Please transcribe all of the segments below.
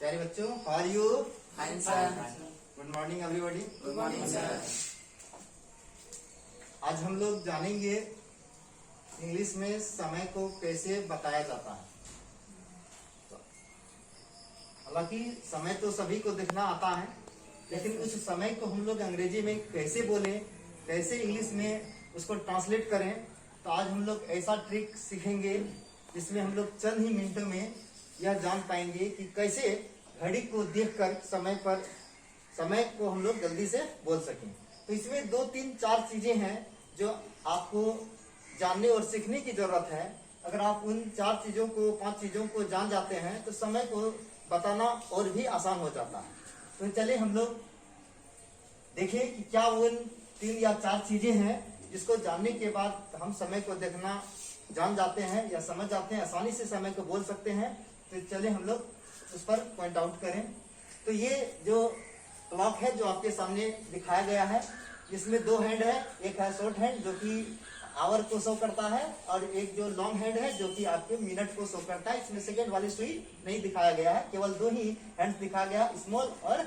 प्यारे बच्चों, how are you? Fine sir. Good morning everybody. Good morning sir. आज हम लोग जानेंगे इंग्लिश में समय को कैसे बताया जाता है। हालांकि समय तो सभी को देखना आता है, लेकिन उस समय को हम लोग अंग्रेजी में कैसे बोलें, कैसे इंग्लिश में उसको ट्रांसलेट करें, तो आज हम लोग ऐसा ट्रिक सीखेंगे जिसमें हम लोग चंद ही मिनटों में यह जान पाएंगे कि कैसे घड़ी को देखकर समय को हम लोग जल्दी से बोल सकें। तो इसमें 2, 3, 4 चीजें हैं जो आपको जानने और सीखने की जरूरत है। अगर आप उन 4 चीजों को 5 चीजों को जान जाते हैं तो समय को बताना और भी आसान हो जाता है। तो चलिए हम लोग देखें कि क्या वो 3 या 4 चीजें हैं जिसको जानने के बाद हम समय को देखना जान जाते हैं या समझ जाते हैं, आसानी से समय को बोल सकते हैं। तो चलिए हम लोग उस पर पॉइंट आउट करें। तो ये जो क्लॉक है जो आपके सामने दिखाया गया है, इसमें 2 हैंड है। एक है शॉर्ट हैंड जो कि आवर को शो करता है, और एक जो लॉन्ग हैंड है जो कि आपके मिनट को शो करता है। इसमें सेकंड वाली सुई नहीं दिखाया गया है, केवल 2 ही हैंड दिखाया गया, स्मॉल और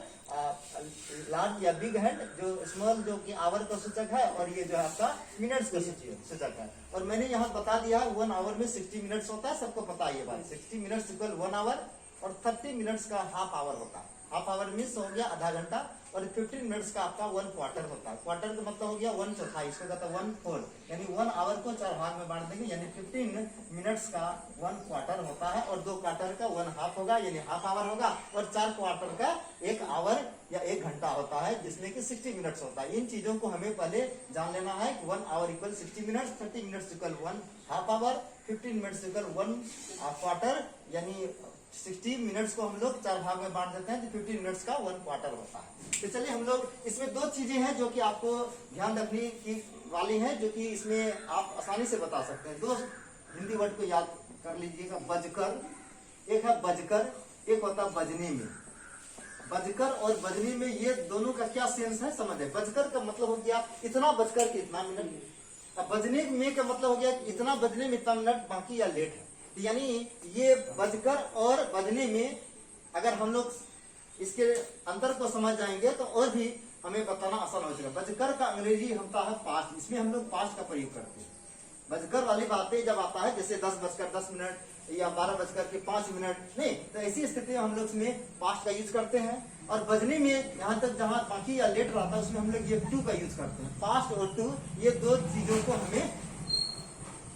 लार्ज या बिग हैंड। जो स्मॉल जो कि आवर का सूचक है, और ये जो है आपका मिनट्स का सूचक है। और मैंने यहाँ बता दिया 1 आवर में 60 मिनट्स होता है, सबको पता है ये बात। 60 मिनट्स इक्वल 1 आवर, और 30 मिनट्स का हाफ आवर होता है। हाफ आवर मीन्स हो गया आधा घंटा, और 15 मिनट्स का आपका 1 क्वार्टर होता है। क्वार्टर का मतलब हो गया 1/4, इसको कहता है 1/4, यानी 1 आवर को 4 भाग में बांट देंगे, यानी 15 मिनट्स का 1 क्वार्टर होता है, और 2 क्वार्टर का 1 हाफ होगा, यानी हाफ आवर होगा, और 4 क्वार्टर का 1 आवर या 1 घंटा होता है, जिसमें कि 60 मिनट्स होता है। इन चीजों को हमें पहले जान लेना है कि 1 hour equal 60 minutes, 30 minutes equal 1 half hour, 15 minutes equal 1 quarter, यानी 60 मिनट्स को हम लोग 4 भाग में बांट देते हैं, तो 15 मिनट्स का 1 क्वार्टर होता है। तो चलिए हम लोग इसमें 2 चीजें हैं जो कि आपको ध्यान रखने की वाली हैं, जो कि इसमें आप आसानी से बता सकते हैं। 2 हिंदी वर्ड को याद कर लीजिएगा, बजकर, एक है बजकर, एक होता है बजने में। बजकर और बजने में ये दोनों का क्या सेंस है समझे। बजकर का मतलब हो गया इतना बजकर के इतना मिनट, अब बजने में का मतलब हो गया इतना बजने में इतना मिनट बाकी या लेट है। यानी ये बजकर और बजने में अगर हम लोग इसके अंतर को समझ जाएंगे तो और भी हमें बताना आसान हो जाएगा। बजकर का अंग्रेजी होता है पास्ट, इसमें हम लोग पास्ट का प्रयोग करते हैं। बजकर वाली बातें जब आता है जैसे 10:10 या 12:05 नहीं, तो ऐसी स्थिति में हम लोग इसमें पास्ट का यूज करते हैं। और बजने में यहाँ तक जहाँ बाकी या लेट रहता है उसमें हम लोग ये टू का यूज करते हैं। पास्ट और टू, ये 2 चीजों को हमें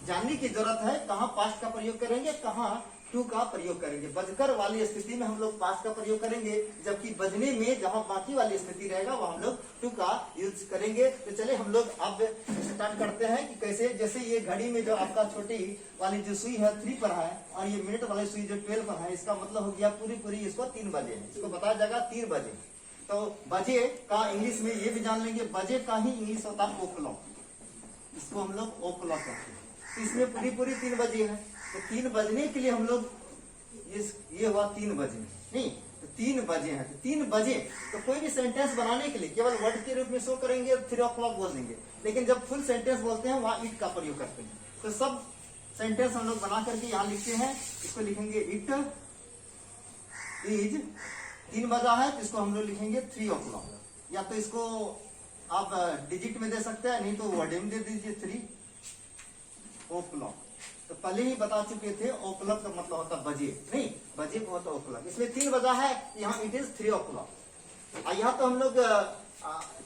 जानने की जरूरत है, कहाँ पास्ट का प्रयोग करेंगे, कहाँ टू का प्रयोग करेंगे। बजकर वाली स्थिति में हम लोग पास्ट का प्रयोग करेंगे, जबकि बजने में जहाँ बाकी वाली स्थिति रहेगा वह हम लोग टू का यूज करेंगे। तो चलिए हम लोग अब स्टार्ट करते हैं कि कैसे। जैसे ये घड़ी में जो आपका छोटी वाली जो सुई है 3 पर है, और ये मिनट वाली सुई जो 12 पर है, इसका मतलब हो गया पूरी इसको 3 बजे है। इसको बताया जाएगा 3 बजे। तो बजे का इंग्लिश में ये भी जान लेंगे, बजे का ही इंग्लिश होता है ओ क्लॉक, इसको हम लोग ओ क्लॉक कहते हैं। तो इसमें पूरी 3 बजे है, तो 3 बजने के लिए हम लोग ये हुआ 3 बजे, नहीं तो 3 बजे है। तो 3 बजे तो कोई भी सेंटेंस बनाने के लिए केवल वर्ड के रूप में शो करेंगे, 3 o'clock बोल देंगे। लेकिन जब फुल सेंटेंस बोलते हैं वहां इट का प्रयोग करते हैं। तो सब सेंटेंस हम लोग बना करके यहाँ लिखते हैं। इसको लिखेंगे इट इज 3 बजा है, तो इसको हम लोग लिखेंगे 3 o'clock, या तो इसको आप डिजिट में दे सकते हैं, नहीं तो वर्ड में दे दीजिए 3 o'clock। तो पहले ही बता चुके थे o'clock का मतलब होता बजे, नहीं बजे को होता o'clock। इसमें 3 बजा है, यहाँ इट इज 3 o'clock। यहाँ तो हम लोग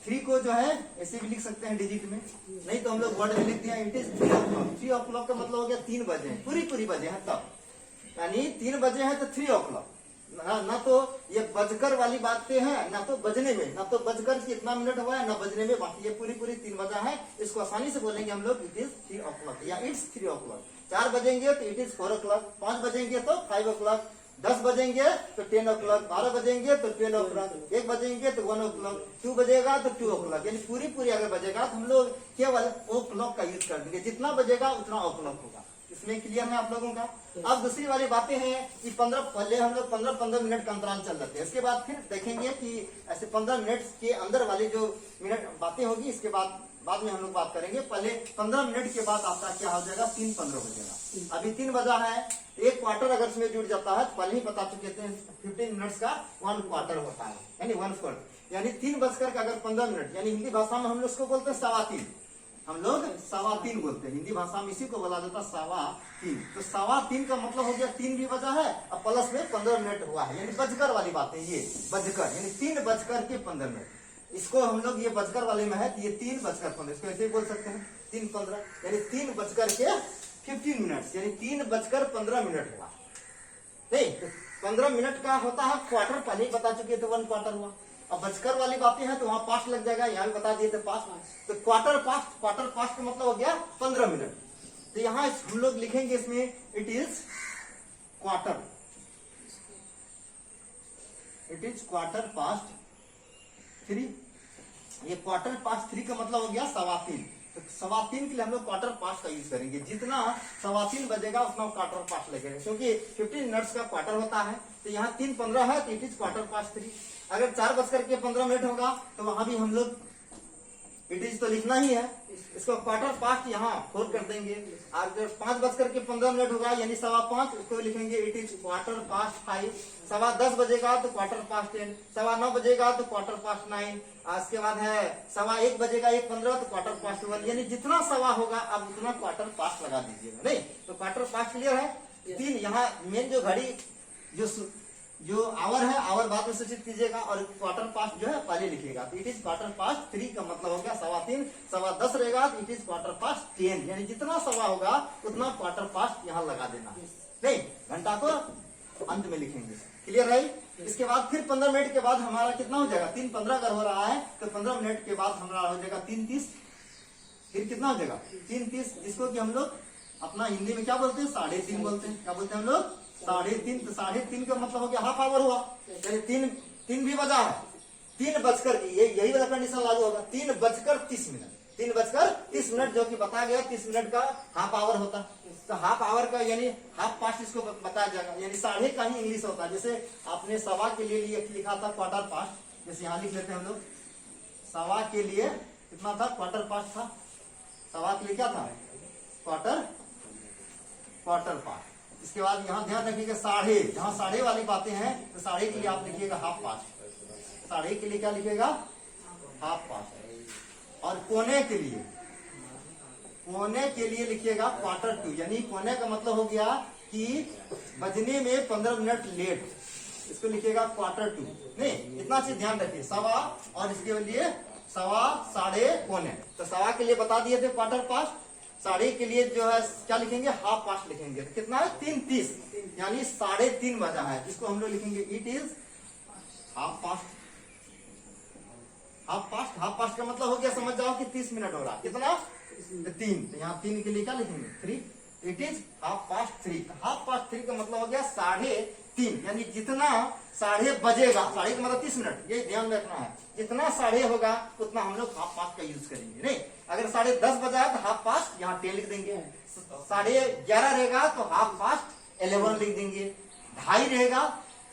3 को जो है ऐसे भी लिख सकते हैं डिजिट में, नहीं तो हम लोग वर्ड में लिख दिया इट इज 3 o'clock। 3 o'clock का मतलब हो गया 3 बजे हैं, पूरी बजे हैं तब, यानी 3 बजे हैं तो 3 o'clock। ना तो ये बजकर वाली बातें हैं, ना तो बजने में, ना तो बजकर की इतना मिनट हुआ है, ना बजने में बाकी, ये पूरी 3 बजा है। इसको आसानी से बोलेंगे हम लोग इट इज 3 o'clock या इट्स 3 o'clock। 4 बजेंगे तो इट इज 4 o'clock, 5 बजेंगे तो 5 o'clock, 10 बजेंगे तो 10 o'clock, 12 बजेंगे तो 12 o'clock, 1 बजेंगे तो 1 o'clock, 2 बजेगा तो 2 o'clock। यानी पूरी अगर बजेगा तो हम लोग केवल ओ क्लॉक का यूज कर देंगे, जितना बजेगा उतना ओ क्लॉक होगा। इसमें क्लियर है आप लोगों का। अब दूसरी वाली बातें हैं कि पहले हम लोग 15 मिनट का अंतराल चल जाते हैं, इसके बाद फिर देखेंगे कि ऐसे 15 मिनट के अंदर वाली जो मिनट बातें होगी, इसके बाद में हम लोग बात करेंगे। पहले 15 मिनट के बाद आपका क्या हो जाएगा, 3:15 हो जाएगा। अभी 3 बजा है, 1 क्वार्टर अगर इसमें जुड़ जाता है, पहले ही बता चुके थे 15 मिनट्स का 1 क्वार्टर होता है, यानी 1/4, यानी 3:15 यानी हिंदी भाषा में हम लोग उसको बोलते हैं 3:15। हम लोग 3:15 बोलते हैं, हिंदी भाषा में इसी को बोला जाता है 3:15। तो 3:15 का मतलब हो गया 3 भी बजा है और प्लस में 15 मिनट हुआ है, यानी बजकर वाली बात है ये, बजकर यानी 3:15 इसको हम लोग ये बजकर वाले में है तो ये 3:15, इसको ऐसे ही बोल सकते हैं 3:15, यानी 3:15 यानी 3:15 हुआ। नहीं तो 15 मिनट का होता है क्वार्टर, पहले ही बता चुके तो 1 क्वार्टर हुआ। अब बजकर वाली बातें हैं तो वहां पास्ट लग जाएगा, यहाँ भी बता दिए थे पास्ट, तो क्वार्टर पास्ट का मतलब हो गया 15 मिनट। तो यहाँ हम लोग लिखेंगे इसमें इट इज क्वार्टर पास्ट 3। ये क्वार्टर पास्ट 3 का मतलब हो गया 3:15। तो 3:15 के लिए हम लोग क्वार्टर पास्ट का यूज करेंगे, जितना 3:15 बजेगा उतना क्वार्टर पास्ट लगेगा, क्योंकि 15 मिनट्स का क्वार्टर होता है। तो यहाँ 3:15 है तो इट इज क्वार्टर पास्ट 3। अगर 4:15 होगा तो वहां भी हम लोग इट इज तो लिखना ही है, इसको क्वार्टर पास्ट यहाँ 4 कर देंगे। अगर 5:15 होगा यानी 5:15, उसको लिखेंगे इट इज क्वार्टर पास्ट 5। 10:15 बजेगा तो क्वार्टर पास्ट 10, 9:15 बजेगा तो क्वार्टर पास्ट 9, उसके बाद है 1:15 बजेगा 1:15 तो क्वार्टर पास्ट 1, यानी जितना सवा होगा अब उतना क्वार्टर पास्ट लगा दीजिएगा। नहीं तो क्वार्टर पास्ट क्लियर है। 3 यहाँ मेन जो घड़ी जो आवर है, आवर बाद में सूचित कीजिएगा और क्वार्टर पास्ट जो है पहले लिखिएगा। तो इट इज क्वार्टर पास्ट 3 का मतलब हो गया 3:15, 10:15 रहेगा तो इट इज क्वार्टर पास्ट 10, यानी जितना सवा होगा उतना क्वार्टर पास्ट यहाँ लगा देना। नहीं घंटा को अंत में लिखेंगे, क्लियर है। इसके बाद फिर 15 मिनट के बाद हमारा कितना हो जाएगा, 3:15 अगर हो रहा है तो 15 मिनट के बाद हमारा हो जाएगा 3:30। फिर कितना हो जाएगा 3:30, जिसको कि हम लोग अपना हिंदी में क्या बोलते हैं 3:30 बोलते हैं। क्या बोलते हैं हम लोग 3:30। तो 3:30 का मतलब हो गया हाफ आवर हुआ, यानी 3 भी बजा है, 3:30 यही वाला कंडीशन लागू होगा। 3:30 जो कि बताया गया 30 मिनट का हाफ आवर होता है। तो हाफ आवर का यानी हाफ पास्ट इसको बताया जाएगा, यानी 1/2 का ही इंग्लिश होता है। जैसे आपने सवा के लिए लिखा था क्वार्टर पास्ट, जैसे यहाँ लिख लेते हैं हम लोग। सवा के लिए कितना था, क्वार्टर पास्ट था। सवा के लिए क्या था, क्वार्टर पास्ट। इसके बाद यहाँ ध्यान रखिएगा 1/2, जहाँ 1/2 वाली बातें हैं तो 1/2 के लिए आप लिखिएगा हाफ पास्ट। 1/2 के लिए क्या लिखिएगा, हाफ पास्ट। और पौने के लिए लिखिएगा क्वार्टर टू, यानी पौने का मतलब हो गया कि बजने में 15 मिनट लेट, इसको लिखिएगा क्वार्टर टू। नहीं इतना चीज ध्यान रखिए, सवा और इसके लिए सवा, 1/2, पौने। तो सवा के लिए बता दिए थे क्वार्टर पास्ट, 1/2 के लिए जो है क्या लिखेंगे, हाफ पास्ट लिखेंगे। तो कितना है 3:30, यानी 3:30 बजा है, जिसको हम लोग लिखेंगे it is half past. Half past का मतलब हो गया, समझ जाओ कि 30 मिनट हो रहा है। कितना 3, तो यहाँ 3 के लिए क्या लिखेंगे 3, it is half past 3। Half past 3 का मतलब हो गया 3:30, यानी जितना 1/2 बजेगा, 1/2 का मतलब 30 मिनट, ये ध्यान रखना है। जितना 1/2 होगा उतना हम लोग हाफ पास्ट का यूज करेंगे। नहीं अगर 10:30 बजा है तो हाफ पास्ट यहाँ 10 लिख देंगे, 11:30 रहेगा तो हाफ पास्ट 11 लिख देंगे, 2:30 रहेगा,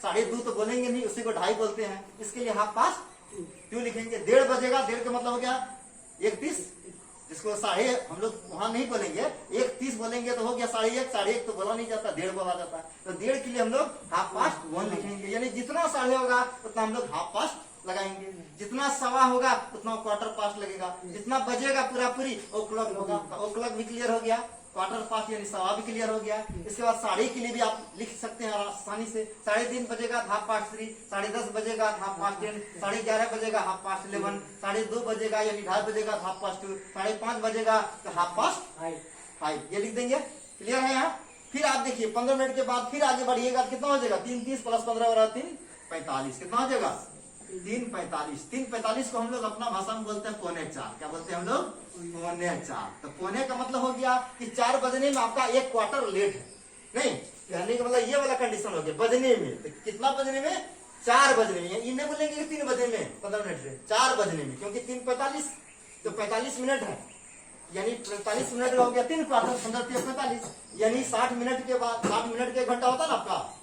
2:30 तो बोलेंगे नहीं, उसी को 2:30 बोलते हैं, इसके लिए हाफ पास्ट 2 लिखेंगे। 1:30 बजेगा, 1:30 का मतलब हो गया 1:30, जिसको 1/2 हम लोग वहां नहीं बोलेंगे, 1:30 बोलेंगे तो हो गया 1:30, 1:30 तो बोला नहीं जाता, 1:30 बोला जाता है। तो 1:30 के लिए हम लोग हाफ पास्ट 1 लिखेंगे, यानी जितना 1/2 होगा उतना हम लोग हाफ पास्ट लगाएंगे, जितना सवा होगा उतना क्वार्टर पास्ट लगेगा, जितना बजेगा पूरी ओ क्लॉक होगा। ओ क्लॉक भी क्लियर हो गया, क्वार्टर पास्ट यानी सवा भी क्लियर हो गया। इसके बाद 1/2 के लिए भी आप लिख सकते हैं आसानी से, 3:30 बजेगा हाफ पास्ट 3, 10:30 बजेगा हाफ पास्ट 10, 11:30 बजेगा हाफ पास्ट 11, 2:30 बजेगा यानी 2:30 बजेगा हाफ पास्ट 2, 5:30 बजेगा तो हाफ पास्ट 5, ये लिख देंगे। क्लियर है यहाँ। फिर आप देखिए 15 मिनट के बाद फिर आगे बढ़िएगा, कितना हो जाएगा 3:30 + 15 हो रहा 3:45, कितना हो जाएगा 3:45। 3:45 को हम लोग अपना भाषा में बोलते हैं 3:45। क्या बोलते हैं हम लोग 3:45। तो पौने का मतलब हो गया कि 4 बजने में आपका 1 क्वार्टर लेट है। नहीं कहने का मतलब ये वाला कंडीशन हो गया बजने में। तो कितना बजने में, 4 बजने में। ये नहीं बोलेंगे कि 3 बजने में 15 मिनट से, 4 बजने में, क्योंकि 3:45 तो 45 मिनट है, यानी 45 मिनट हो गया 3 क्वार्टर, 15×3 = 45, यानी 60 मिनट के बाद 60 मिनट के घंटा होता है ना आपका,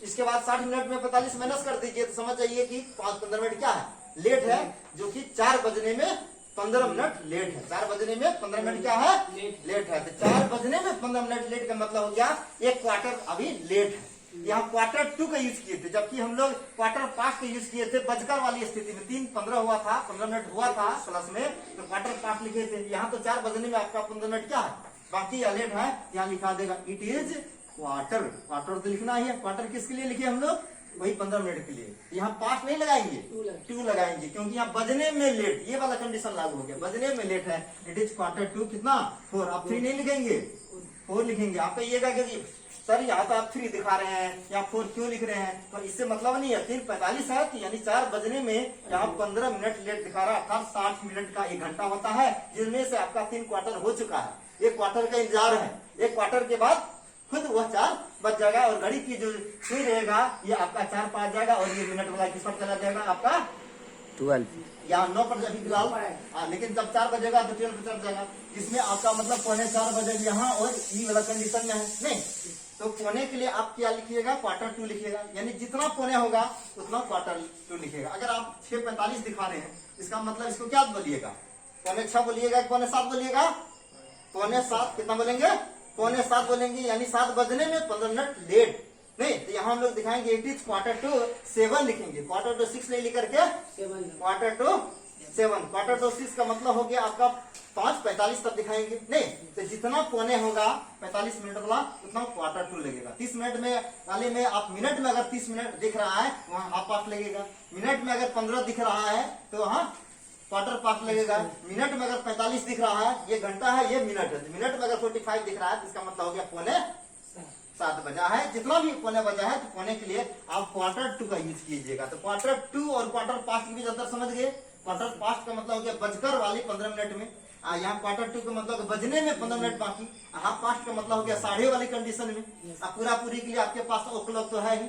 इसके बाद 60 मिनट में 45 माइनस कर दीजिए तो समझ जाइए कि 15 मिनट क्या है, लेट है, जो कि 4 बजने में 15 मिनट लेट है। 4 बजने में 15 मिनट क्या है, लेट है। तो 4 बजने में 15 मिनट लेट का मतलब हो गया 1 क्वार्टर अभी लेट है। यहाँ क्वार्टर टू का यूज किए थे, जबकि हम लोग क्वार्टर पास्ट का यूज किए थे बजकर वाली स्थिति में। 3:15 हुआ था, 15 मिनट हुआ था क्लास में, तो क्वार्टर पास्ट लिखे थे। यहाँ तो 4 बजने में आपका 15 मिनट क्या है, बाकी या लेट है, यहाँ लिखा देगा इट इज क्वार्टर। क्वार्टर तो लिखना ही है। क्वार्टर किसके लिए लिखे हम लोग, वही 15 मिनट के लिए। यहाँ पास्ट नहीं लगाएंगे, टू लगाएंगे, क्योंकि यहाँ बजने में लेट, ये वाला कंडीशन लागू हो गया, बजने में लेट है। इट इज क्वार्टर टू कितना 4। आप 3 नहीं लिखेंगे, 4 लिखेंगे। आप कहिएगा कि सर यहाँ तो आप 3 दिखा रहे हैं, या 4 क्यों लिख रहे हैं, तो इससे मतलब नहीं है। 3:45 है, यानी 4 बजने में यहाँ 15 मिनट लेट दिखा रहा है, अर्थात 60 मिनट का 1 घंटा होता है, जिनमें से आपका 3 क्वार्टर हो चुका है। 1 क्वार्टर का इंतजार है, 1 क्वार्टर के बाद खुद वह 4 बज जाएगा, और घड़ी की जो सुई रहेगा ये आपका 4 पाँच जाएगा, और ये मिनट वाला किस पर चला जाएगा आपका 12 या 9 पर अभी फिलहाल। लेकिन जब 4 बजेगा तो 12 पर चल जाएगा, जिसमें आपका मतलब 3:45 बजे यहाँ, और ये वाला कंडीशन में है नहीं। तो पौने के लिए आप क्या लिखिएगा, क्वार्टर टू लिखिएगा, यानी जितना पौने होगा उतना क्वार्टर टू लिखिएगा। अगर आप 6:45 दिखा रहे हैं, इसका मतलब इसको क्या बोलिएगा, 6:45 बोलिएगा, 6:45 बोलिएगा, 6:45 कितना बोलेंगे, 6:45 बोलेंगे, यानी 7 बजने में 15 मिनट लेट। नहीं तो यहाँ हम लोग दिखाएंगे इट इज क्वार्टर टू 7 लिखेंगे, क्वार्टर टू 6 नहीं लिख करके क्वार्टर टू 7। क्वार्टर टू 6 का मतलब हो गया आपका 5:45 तक दिखाएंगे। नहीं तो जितना पौने होगा 45 मिनट वाला, उतना क्वार्टर टू लगेगा। 30 मिनट में वाले में आप मिनट में अगर 30 मिनट दिख रहा है, वहाँ हाफ पास्ट लगेगा। मिनट में अगर 15 दिख रहा है तो वहाँ क्वार्टर पास्ट लगेगा। मिनट में अगर 45 दिख रहा है, ये घंटा है, ये मिनट है, मिनट में अगर 45 दिख रहा है, तो इसका मतलब हो गया 6:45 बजा है। जितना भी पौने बजा है, तो पौने के लिए आप क्वार्टर टू का यूज कीजिएगा। तो क्वार्टर टू और क्वार्टर पास्ट भी अंतर समझ गए। क्वार्टर पास्ट का मतलब हो गया बजकर वाली 15 मिनट में, यहाँ क्वार्टर टू का मतलब बजने में 15 मिनट बाकी। हाफ पास्ट का मतलब हो गया 1:30 वाली कंडीशन में। अब पूरा पूरी के लिए आपके पास ओ क्लॉक तो है ही,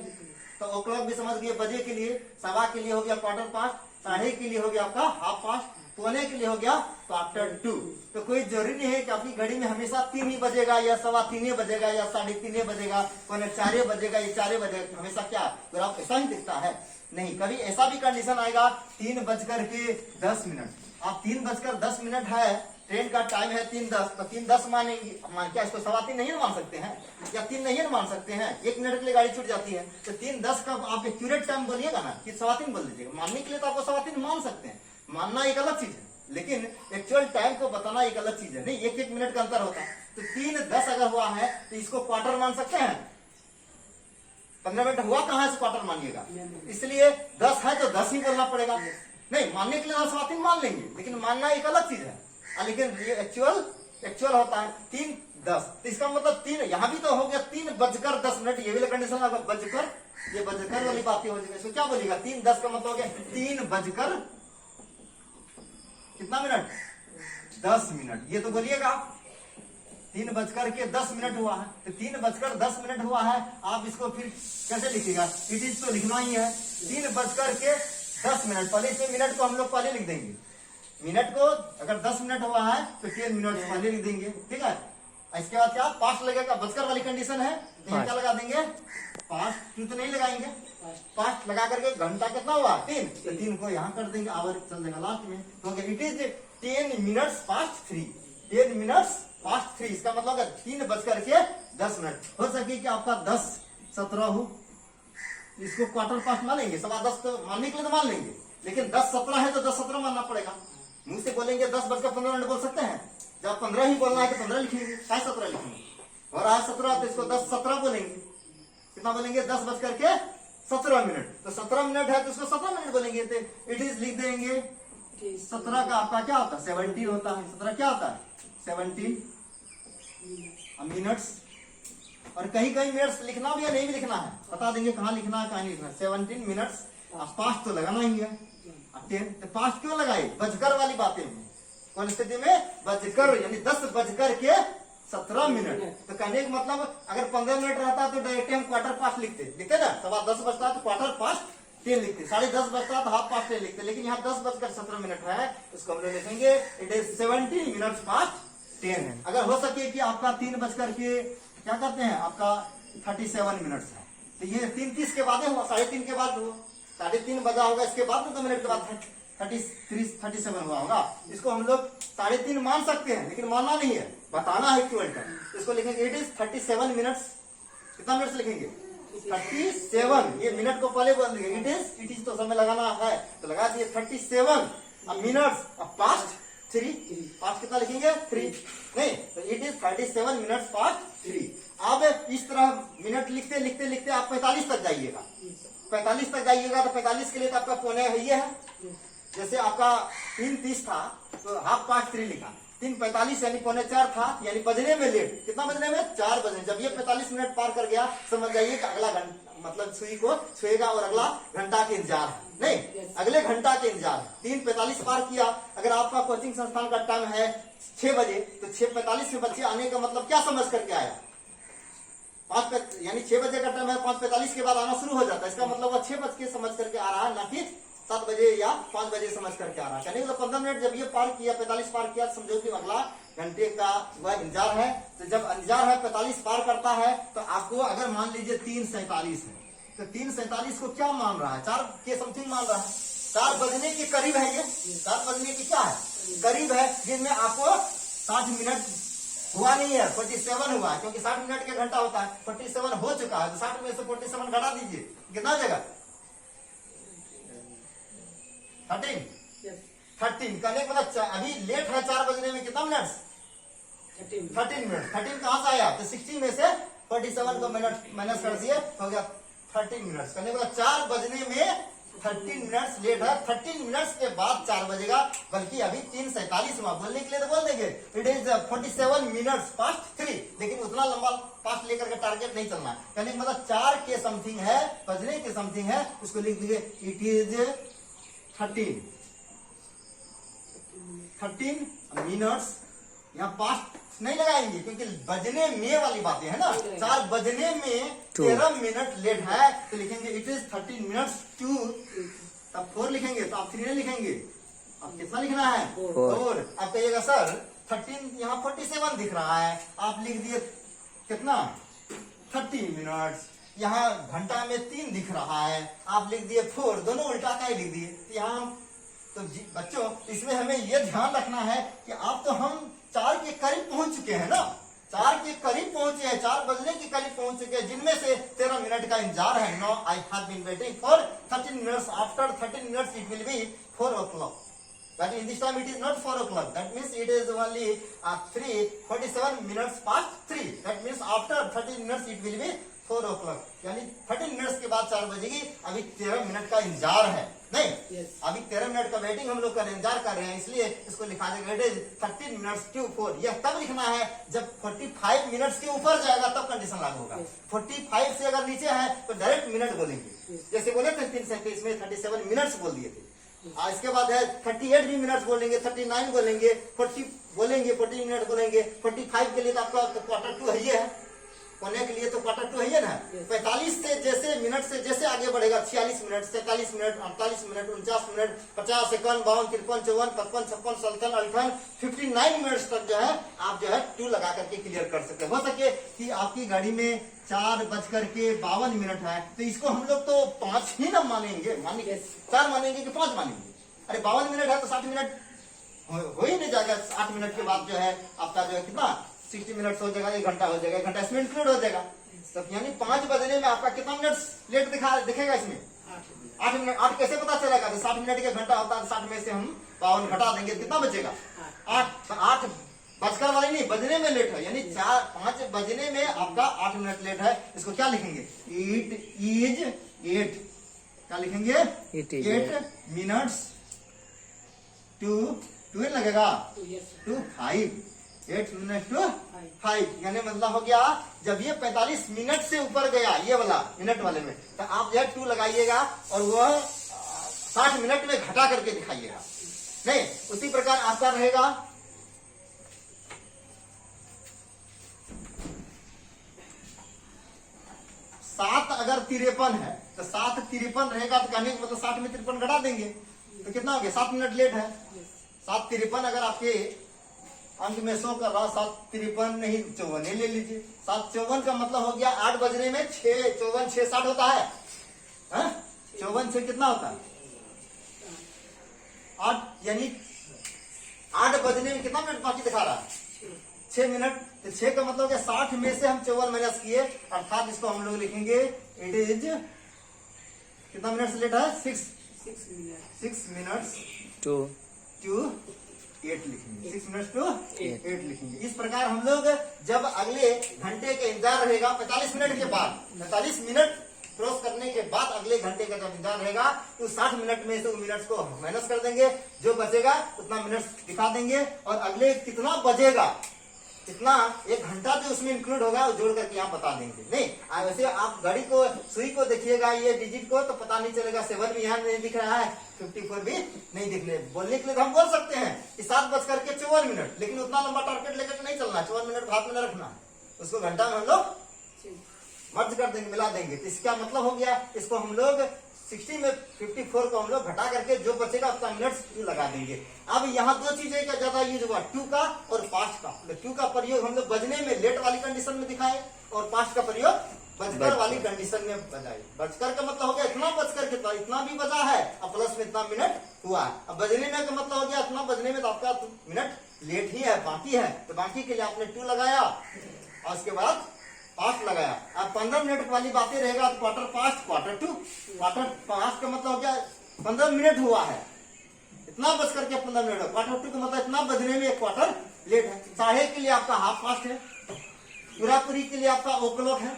तो ओ क्लॉक भी समझ गए। बजे के लिए, सवा के लिए हो गया क्वार्टर पास्ट, 1:30 के लिए हो गया आपका हाफ पास्ट, पौने के लिए हो गया क्वार्टर टू। तो कोई जरूरी नहीं है कि आपकी घड़ी में हमेशा 3 ही बजेगा, या 3:15 बजेगा, या 3:30 बजेगा, 4 बजेगा, या 4 बजेगा, हमेशा क्या ग्राफ ऐसा ही दिखता है। नहीं, कभी ऐसा भी कंडीशन आएगा 3:10। आप 3:10 है, ट्रेन का टाइम है 3:10, तो 3:10 मानेंगे, क्या इसको 3:15 नहीं मान सकते हैं, या 3 नहीं मान सकते हैं, 1 मिनट के लिए गाड़ी छूट जाती है। तो 3:10 का आप एक्यूरेट टाइम बोलिएगा ना, कि 3:15 बोल दीजिएगा। मानने के लिए तो आपको 3:15 मान सकते हैं, मानना एक अलग चीज है, लेकिन एक्चुअल टाइम को बताना एक अलग चीज है। नहीं, 1-1 मिनट का अंतर होता है। तो 3:10 अगर हुआ है, तो इसको क्वार्टर मान सकते हैं। 15 मिनट हुआ कहाँ से क्वार्टर मानिएगा, इसलिए 10 है तो 10 ही बोलना पड़ेगा। नहीं, मानने के लिए 3:15 मान लेंगे, लेकिन मानना एक अलग चीज है। लेकिन ये एक्चुअल होता है 3:10। तो इसका मतलब 3, यहाँ भी तो हो गया 3:10, ये भी कंडीशन होगा बजकर, ये बजकर वाली बातें हो जाएगी। इसको क्या बोलिएगा, 3:10 का मतलब हो गया 3 कितना मिनट, 10 ये तो बोलिएगा आप। 3:10 हुआ है, तो 3:10 हुआ है। आप इसको फिर कैसे लिखिएगा, इट इज तो लिखना ही है 3:10। पहले इसमें मिनट को हम लोग पहले लिख देंगे। मिनट को अगर 10 मिनट हुआ है, तो 10 मिनट पहले लिख देंगे, ठीक है। इसके बाद क्या पास्ट लगेगा, बजकर वाली कंडीशन है, तो क्या लगा देंगे, पास्ट टू तो नहीं लगाएंगे, पास्ट लगा करके घंटा कितना हुआ 3, तो 3 को यहाँ कर देंगे, आवर चल जाएगा लास्ट में। तो it is 10 minutes past 3, 10 minutes past 3। इसका मतलब 3:10 हो सके कि आपका 10:17 हो, इसको क्वार्टर पास्ट मान लेंगे। 10:15 तो मानने के लिए तो मान लेंगे, लेकिन 10:17 है तो 10:17 मानना पड़ेगा। मुंह से बोलेंगे 10:15 बोल सकते हैं, जब 15 ही बोलना है तो 15 लिखेंगे, 17 लिखेंगे। और आज 17 तो इसको 10:17 बोलेंगे। कितना बोलेंगे, 10:17। तो 17 मिनट है तो इसको 17 मिनट बोलेंगे। तो इट इज लिख देंगे 17 का आपका क्या होता है, 17 होता है। 17 क्या होता है, 17 मिनट्स। और कहीं कहीं मिनट्स लिखना भी या नहीं भी लिखना है, बता देंगे कहाँ लिखना है कहाँ नहीं लिखना। 17 मिनट्स। पास्ट तो लगाना ही है। 10 तो पास्ट क्यों लगाए, बजकर वाली बातें में। कौन स्थिति में, बजकर, यानी 10:17। तो कहने का मतलब अगर 15 मिनट रहता तो डायरेक्ट हम क्वार्टर पास्ट लिखते ना। 10:15 बजता तो क्वार्टर पास्ट 10 लिखते, 10:30 बजता तो हाफ पास्ट 10 लिखते। लेकिन यहाँ 10:17 है, उसको हम लोग लिखेंगे इट इज 17 मिनट्स पास्ट 10। अगर हो सके कि आपका 3 बजकर के क्या करते हैं, आपका 37 मिनट्स है, तो ये 3:30 के बाद हुआ, 3:30 के बाद हुआ, 3:30 बजा होगा, इसके बाद में 2 मिनट के बाद 37 हुआ होगा। इसको हम लोग 3:30 मान सकते हैं, लेकिन मानना नहीं है, बताना है एक्चुअल टाइम। इसको लिखेंगे इट इज 37 मिनट्स। कितना मिनट्स लिखेंगे, 37, ये मिनट को पहले बोल दिए, इट इज तो समय लगाना है तो लगा दिए 37 मिनट्स पास्ट 3, पास्ट कितना लिखेंगे 3, नहीं तो इट इज 37 मिनट्स पास्ट 3। अब इस तरह मिनट लिखते लिखते लिखते आप 45 तक जाइएगा, 45 तक जाइएगा तो 45 के लिए तो आपका पौने है ये है, जैसे आपका 3:30 था तो हाफ पास्ट 3 लिखा, 3:45 यानी पौने 4 था, यानी बजने में लेट, कितना बजने में 4 बजने। जब ये 45 मिनट पार कर गया समझ जाइए कि अगला घंटा मतलब सुई को छुएगा और अगला घंटा के इंतजार है, नहीं अगले घंटा के इंतजार है। 3:45 पार किया, अगर आपका कोचिंग संस्थान का टाइम है 6 बजे तो 6:45 में बच्चे आने का मतलब क्या समझ करके आया, 5 यानी 6 बजे का टाइम है, 5:45 के बाद आना शुरू हो जाता है, इसका मतलब वो 6 बज के समझ करके आ रहा है, ना कि 7 बजे या 5 बजे समझ करके आ रहा है। कहने मतलब 15 मिनट जब ये पार किया 45 पार किया, समझो कि अगला घंटे का वह इंतजार है। तो जब इंतजार है 45 पार करता है तो आपको अगर मान लीजिए 3:47 है तो 3:47 को क्या मान रहा है, 4 के समथिंग मान रहा है, 4 बजने के करीब है, ये 4 बजने की क्या है करीब है, जिनमें आपको 60 मिनट हुआ नहीं है, 47 हुआ है, क्योंकि 60 मिनट के घंटा होता है, 47 हो चुका है, तो 60 में से 47 घटा दीजिए, कितना हो जाएगा 13 करने के बाद अभी लेट है 4 बजने में कितना मिनट 13 मिनट, 13 कहां से आया तो 60 में से 47 को मिनट माइनस कर दिए, हो गया 13 मिनट। करने के बाद 4 बजने में 13 मिनट्स लेट है, 13 मिनट्स के बाद 4 बजेगा, बल्कि अभी 3:47 हुआ, बोलने के लिए तो बोल देंगे इट इज 47 मिनट्स पास्ट 3, लेकिन उतना लंबा पास्ट लेकर के टारगेट नहीं चलना है। कहने का मतलब 4 के समथिंग है, बजने के समथिंग है, उसको लिख दीजिए इट इज 13 मिनट्स, यहाँ पास्ट नहीं लगाएंगे क्योंकि बजने में वाली बातें है ना, 4 बजने में 13 मिनट लेट है तो लिखेंगे इट इज 13 मिनट्स टू, तब 4 लिखेंगे तो आप 3 नहीं लिखेंगे, अब कितना लिखना है 4। आप कहिएगा सर 13 यहाँ 47 दिख रहा है, आप लिख दिए कितना 30 मिनट्स, यहाँ घंटा में 3 दिख रहा है, आप लिख दिए 4, दोनों उल्टा का ही लिख दिए। यहाँ तो बच्चों इसमें हमें यह ध्यान रखना है कि आप तो हम 4 के करीब पहुंच चुके हैं ना, 4 के करीब पहुंचे हैं, 4 बजने के करीब पहुंच चुके हैं, जिनमें से 13 मिनट का इंतजार है। No I have been waiting for 13 minutes, after 13 minutes it will be 4 o'clock, but in this time it is not 4 o'clock, that means it is only 3:47 minutes past 3, that means after 13 minutes it will be 4 o'clock, यानी 13 minutes के बाद 4 बजेगी। अभी 13 minute का इंतजार है, नहीं अभी 13 minute का वेटिंग हम लोग का इंतजार कर रहे हैं, इसलिए इसको लिखा जाएगा इट इज 13 मिनट्स टू 4। यह तब लिखना है जब 45 मिनट्स के ऊपर जाएगा तब कंडीशन लागू होगा, 45 से अगर नीचे है तो डायरेक्ट मिनट बोलेंगे, जैसे बोले थे 3:37 में 37 मिनट्स बोल दिए थे। इसके बाद है 38 भी मिनट्स बोलेंगे, 39 बोलेंगे, 40 बोलेंगे, 40 मिनट बोलेंगे, 45 के लिए तो आपका Q2 है, ये है होने के लिए तो Q2 है ना। 45 से जैसे मिनट से जैसे आगे बढ़ेगा 46 minute, 47 minute, 48 minute, 49 minute, 50 second, 52, 53, 54, 55, 56, 57, 58, 59 minutes तक जो है आप जो है 2 लगा करके क्लियर कर सकते हैं। हो सके कि आपकी गाड़ी में 4:52 है तो इसको हम लोग तो 5 ही ना मानेंगे, 4 मानेंगे कि 5 मानेंगे, अरे 52 मिनट है तो 60 मिनट हो ही नहीं जाएगा, 8 मिनट के बाद जो है आपका जो है कितना 60 मिनट हो जाएगा, 1 घंटा हो जाएगा, 1 घंटा इसमें इंक्लूड हो जाएगा, तो यानी 5 बजने में आपका कितना मिनट लेट दिखेगा इसमें 8 मिनट। 8 कैसे पता चलेगा, तो 60 मिनट का घंटा होता है, 60 में से हम 52 घटा देंगे, कितना बचेगा 8। 8 बजकर वाली नहीं, बजने में लेट है, यानी 5 बजने में आपका 8 मिनट लेट है, इसको क्या लिखेंगे इट इज 8, क्या लिखेंगे 8 मिनट्स टू 2 लगेगा टू 5, 8 मिनट टू 5, यानी मतलब हो गया जब ये 45 मिनट से ऊपर गया ये वाला मिनट वाले में तो आप जो 2 लगाइएगा और वह 60 मिनट में घटा करके दिखाइएगा, नहीं उसी प्रकार आपका रहेगा 7 अगर 53 है तो 7 53 रहेगा तो कहने का मतलब 60 में 53 घटा देंगे तो कितना हो गया 7 मिनट लेट है। 7 53 अगर आपके अंक में शो कर रहा 7 53 नहीं 54 ले लीजिए, 7 54 का मतलब हो गया 8 बजने में 6 54 6 60 होता है, 54 से कितना होता है 8, यानी 8 बजने में कितना मिनट बाकी दिखा रहा है 6 मिनट तो 6 का मतलब है 60 में से हम 54 माइनस किए, अर्थात इसको हम लोग लिखेंगे इट इज कितना मिनट लेट है 6 मिनट्स टू 8 लिखेंगे, 6 मिनट्स टू 8 लिखेंगे। इस प्रकार हम लोग जब अगले घंटे का इंतजार रहेगा 45 मिनट के बाद, 45 मिनट क्रॉस करने के बाद अगले घंटे का जब इंतजार रहेगा तो 60 मिनट में से उन मिनट्स को माइनस कर देंगे, जो बचेगा उतना मिनट्स दिखा देंगे और अगले कितना बजेगा इतना 1 घंटा जो उसमें इंक्लूड होगा वो जोड़ करके यहाँ बता देंगे। नहीं वैसे आप घड़ी को सुई को देखिएगा ये डिजिट को तो पता नहीं चलेगा, 7 भी यहाँ नहीं दिख रहा है, 54 भी नहीं दिख रहे। बोलने के लिए तो हम बोल सकते हैं कि 7:54, लेकिन उतना लंबा टारगेट लेकर नहीं चलना, 54 मिनट हाथ में न रखना, उसको घंटा में हम लोग मर्ज कर देंगे, मिला देंगे। तो इसका मतलब हो गया इसको हम लोग 60 में 54 को हम लोग घटा करके जो बचेगा उतना मिनट्स लगा देंगे। अब यहाँ 2 चीजें का ज्यादा यूज हुआ, टू का और पास्ट का। टू का प्रयोग हम लोग बजने में लेट वाली कंडीशन में दिखाए और पास्ट का प्रयोग बजकर वाली कंडीशन में बजाए। बजकर का मतलब हो गया इतना बजकर के, इतना भी बजा है और प्लस में इतना मिनट हुआ। अब बजने में का मतलब हो गया इतना बजने में तो आपका मिनट लेट ही है, बाकी है, तो बाकी के लिए आपने 2 लगाया और उसके बाद पास्ट लगाया। अब 15 मिनट वाली बातें रहेगा तो quarter past, quarter 2, quarter past का मतलब हो गया 15 मिनट हुआ है, इतना बज करके 15 मिनट, क्वार्टर 2 का मतलब इतना बजने में 1 क्वार्टर लेट है। साढ़े के लिए आपका हाफ पास्ट है, पूरी के लिए आपका ओ क्लॉक है,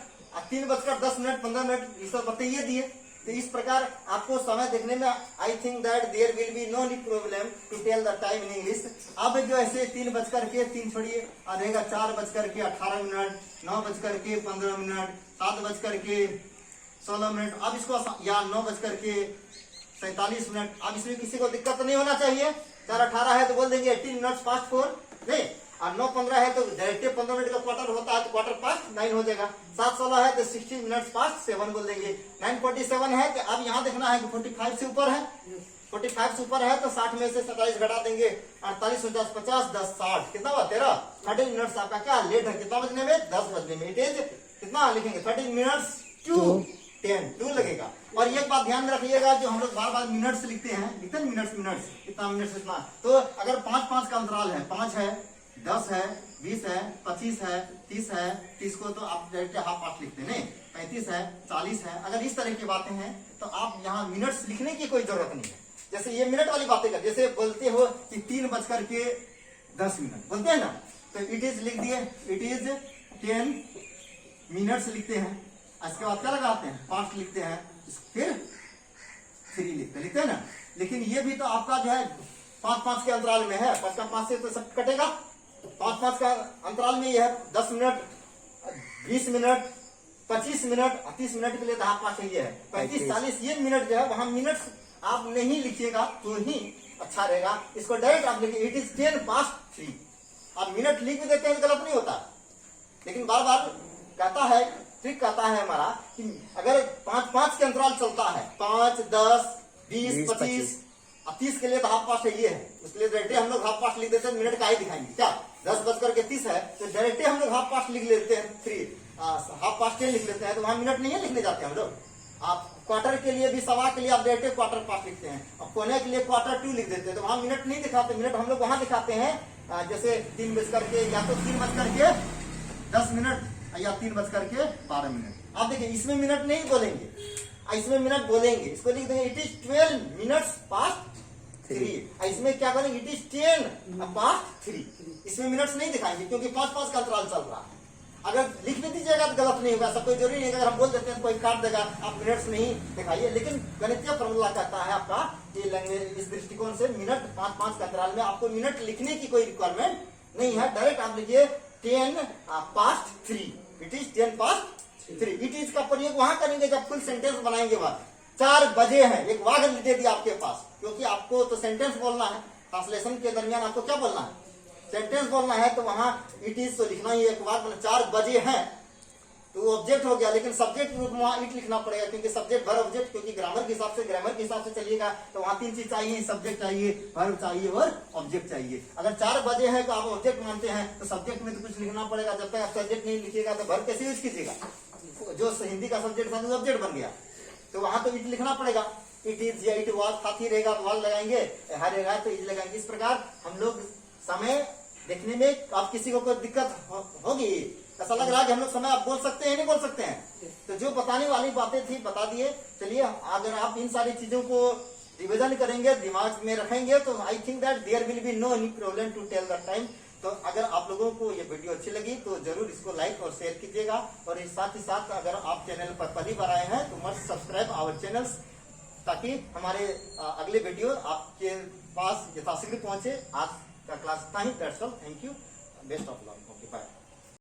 3:10 15 मिनट ये सब बताइए दिए। तो इस प्रकार आपको समय देखने में I think that there will be no problem to tell the time in English. अब जो ऐसे 3 छोड़िए रहेगा 4:18, 9:15, 7:16। अब इसको या 9:47। अब इसमें किसी को दिक्कत नहीं होना चाहिए। 4:18 है तो बोल देंगे 18 मिनट्स पास्ट 4 नहीं, और 9:15 है तो डायरेक्ट 15 मिनट का क्वार्टर होता है तो क्वार्टर पास्ट 9 हो जाएगा। 7:16 है तो 16 मिनट्स पास्ट 7 बोल देंगे। 9:47 है तो अब यहाँ देखना है कि 45 से ऊपर है, 45 से ऊपर है तो 60 में से 27 घटा देंगे, 48 50 50 10 60 कितना हुआ 13, 30 मिनट्स आपका क्या लेट है, कितना बजने में 10 बजने में। इट इज कितना लिखेंगे 30 मिनट्स टू 10 2 लगेगा। और एक बात ध्यान में रखिएगा, जो हम लोग बार मिनट्स लिखते हैं मिनट्स इतना मिनट्स इतना, तो अगर 5 का अंतराल है, 5 है 10 है 20 है 25 है 30 है, 30 को तो आप डायरेक्ट हाफ पास्ट लिखते हैं, 35 है 40 है। अगर इस तरह की बातें हैं तो आप यहाँ मिनट्स लिखने की कोई जरूरत नहीं है। जैसे ये मिनट वाली बातें कर, जैसे बोलते हो कि 3:10 बोलते हैं ना, तो इट इज लिख दिए, इट इज 10 मिनट्स लिखते हैं। इसके बाद क्या लगाते हैं पास्ट लिखते हैं, फिर 3 लिखते हैं ना। लेकिन ये भी तो आपका जो है 5 के अंतराल में है, 5 का 5 से तो सब कटेगा, 5 का अंतराल में यह 10 मिनट 20 मिनट 25 मिनट 30 मिनट के लिए तो हाफ पास्ट है 35 40 ये मिनट जो है वहां मिनट्स आप नहीं लिखिएगा तो ही अच्छा रहेगा। इसको डायरेक्ट आप लिखिए इट इज 10 पास्ट 3। आप मिनट लिख भी देते हैं तो गलत नहीं होता, लेकिन बार बार कहता है ट्रिक कहता है हमारा कि अगर 5 के अंतराल चलता है, 5 10 20 25 अब 30 के लिए तो हाफ पास्ट है ये है, इसलिए डायरेक्ट हम लोग हाफ पास्ट लिख देते हैं, मिनट का ही दिखाएंगे क्या। 10:30 है तो डायरेक्ट हम लोग हाफ पास्ट लिख लेते हैं, 3 हाफ पास्ट 10 लिख लेते हैं, तो वहां मिनट नहीं है लिखने जाते हैं हम लोग। आप क्वार्टर के लिए भी सवा के लिए आप डायरेक्ट क्वार्टर पास्ट लिखते हैं, अब कोने के लिए क्वार्टर 2 लिख देते हैं, तो वहां मिनट नहीं दिखाते। मिनट हम लोग वहां दिखाते हैं जैसे 3 बज करके या तो 3:10 या 3:12। आप देखिए इसमें मिनट नहीं बोलेंगे, इसमें मिनट बोलेंगे, इसको लिख देंगे इट इज 12 मिनट्स पास्ट 3। इसमें क्या करेंगे इट इज 10 पास्ट 3। इसमें मिनट्स नहीं दिखाएंगे क्योंकि 5 का अंतराल चल रहा है। अगर लिख भी दीजिएगा तो गलत नहीं होगा, सब कोई जरूरी नहीं। अगर हम बोल देते हैं तो कोई काट देगा, आप मिनट्स नहीं दिखाइए। लेकिन गणितीय फॉर्मूला कहता है आपका ये लैंग्वेज, इस दृष्टिकोण से मिनट 5 का अंतराल में आपको मिनट लिखने की कोई रिक्वायरमेंट नहीं है। डायरेक्ट आप लिखिए 10 past 3, it is 10 past 3। It is का प्रयोग वहां करेंगे जब फुल सेंटेंस बनाएंगे। बाद 4 बजे हैं, एक वाक्य दे दिया आपके पास, क्योंकि आपको तो सेंटेंस बोलना है, ट्रांसलेशन के दरमियान आपको क्या बोलना है सेंटेंस बोलना है, तो वहां इट इज तो लिखना ही एक वाक्य, मतलब 4 बजे हैं तो ऑब्जेक्ट हो गया, लेकिन सब्जेक्ट रूप में वहां इट लिखना पड़ेगा क्योंकि सब्जेक्ट भर ऑब्जेक्ट, क्योंकि ग्रामर के हिसाब से चलिएगा तो वहां 3 चीज चाहिए, सब्जेक्ट चाहिए, वर्ब चाहिए और ऑब्जेक्ट चाहिए। अगर 4 बजे है तो आप ऑब्जेक्ट मानते हैं तो सब्जेक्ट में तो कुछ लिखना पड़ेगा। जब तक आप सब्जेक्ट नहीं लिखिएगा तो वर्ब कैसे यूज कीजिएगा, जो हिंदी का सब्जेक्ट था वो ऑब्जेक्ट बन गया, तो वहां तो इट लिखना पड़ेगा। इट इज या इट वाज साथ ही रहेगा तो वाज लगाएंगे, हर रहेगा तो इज लगाएंगे। इस प्रकार हम लोग समय देखने में आप किसी को कोई दिक्कत होगी? ऐसा लग रहा है कि हम लोग समय आप बोल सकते हैं नहीं बोल सकते हैं? तो जो बताने वाली बातें थी बता दिए। चलिए, अगर आप इन सारी चीजों को रिविजन करेंगे, दिमाग में रखेंगे, तो I think that there will be no any problem to tell the time. तो अगर आप लोगों को ये वीडियो अच्छी लगी तो जरूर इसको लाइक और शेयर कीजिएगा। और इस साथ ही साथ अगर आप चैनल पर पहली बार आए हैं तो मस्ट सब्सक्राइब आवर चैनल्स, ताकि हमारे अगले वीडियो आपके पास यथाशीघ्र पहुंचे। आज का क्लास इतना ही। That's all. Thank you. Best of luck. Okay, bye.